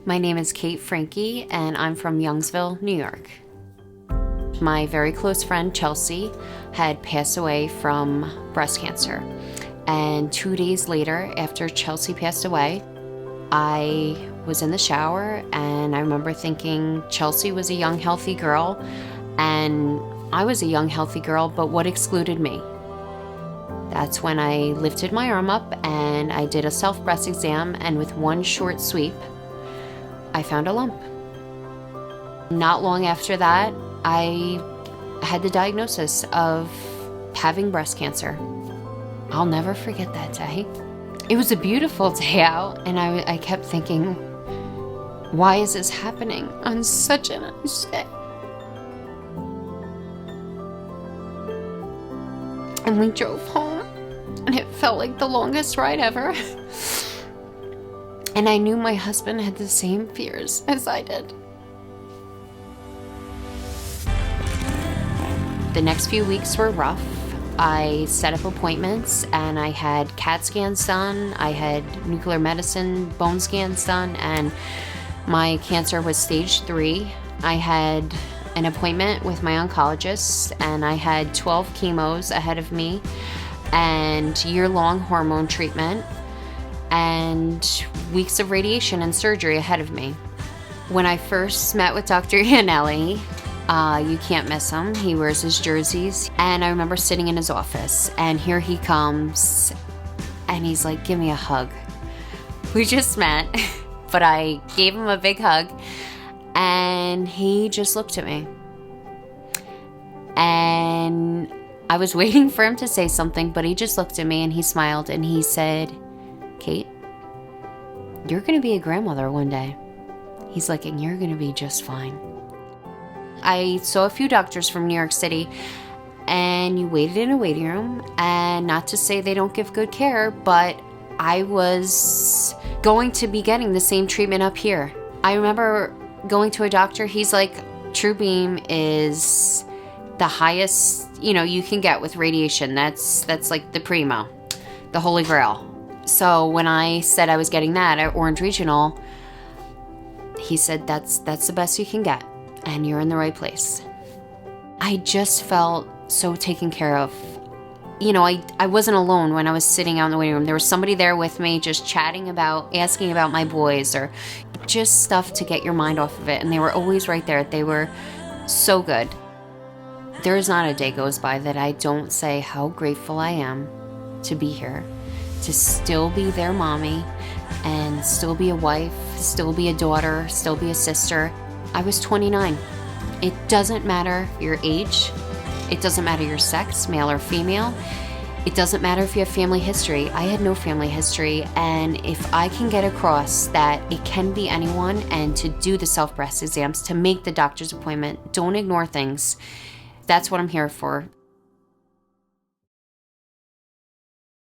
My name is Franke, and I'm from Youngsville, New York. My very close friend, Chelsea, had passed away from breast cancer. And 2 days later, after Chelsea passed away, I was in the shower, and I remember thinking Chelsea was a young, healthy girl, and I was a young, healthy girl, but what excluded me? That's when I lifted my arm up and I did a self-breast exam, and with one short sweep, I found a lump. Not long after that, I had the diagnosis of having breast cancer. I'll never forget that day. It was a beautiful day out, and I kept thinking, why is this happening on such a nice day? And we drove home, and it felt like the longest ride ever. And I knew my husband had the same fears as I did. The next few weeks were rough. I set up appointments, and I had CAT scans done, I had nuclear medicine bone scans done, and my cancer was stage 3. I had an appointment with my oncologist, and I had 12 chemos ahead of me, and year-long hormone treatment, and weeks of radiation and surgery ahead of me. When I first met with Dr. Iannelli, you can't miss him. He wears his jerseys. And I remember sitting in his office, and here he comes, and he's like, give me a hug. We just met, but I gave him a big hug, and he just looked at me. And I was waiting for him to say something, but he just looked at me and he smiled and he said, Kate, you're going to be a grandmother one day. He's like, and you're going to be just fine. I saw a few doctors from New York City, and you waited in a waiting room, and not to say they don't give good care, but I was going to be getting the same treatment up here. I remember going to a doctor, he's like, TrueBeam is the highest, you can get with radiation. That's like the primo, the holy grail. So when I said I was getting that at Orange Regional, he said, that's the best you can get, and you're in the right place. I just felt so taken care of. I wasn't alone when I was sitting out in the waiting room. There was somebody there with me just chatting asking about my boys, or just stuff to get your mind off of it. And they were always right there. They were so good. There is not a day goes by that I don't say how grateful I am to be here, to still be their mommy, and still be a wife, still be a daughter, still be a sister. I was 29. It doesn't matter your age. It doesn't matter your sex, male or female. It doesn't matter if you have family history. I had no family history, and if I can get across that it can be anyone, and to do the self-breast exams, to make the doctor's appointment, don't ignore things. That's what I'm here for.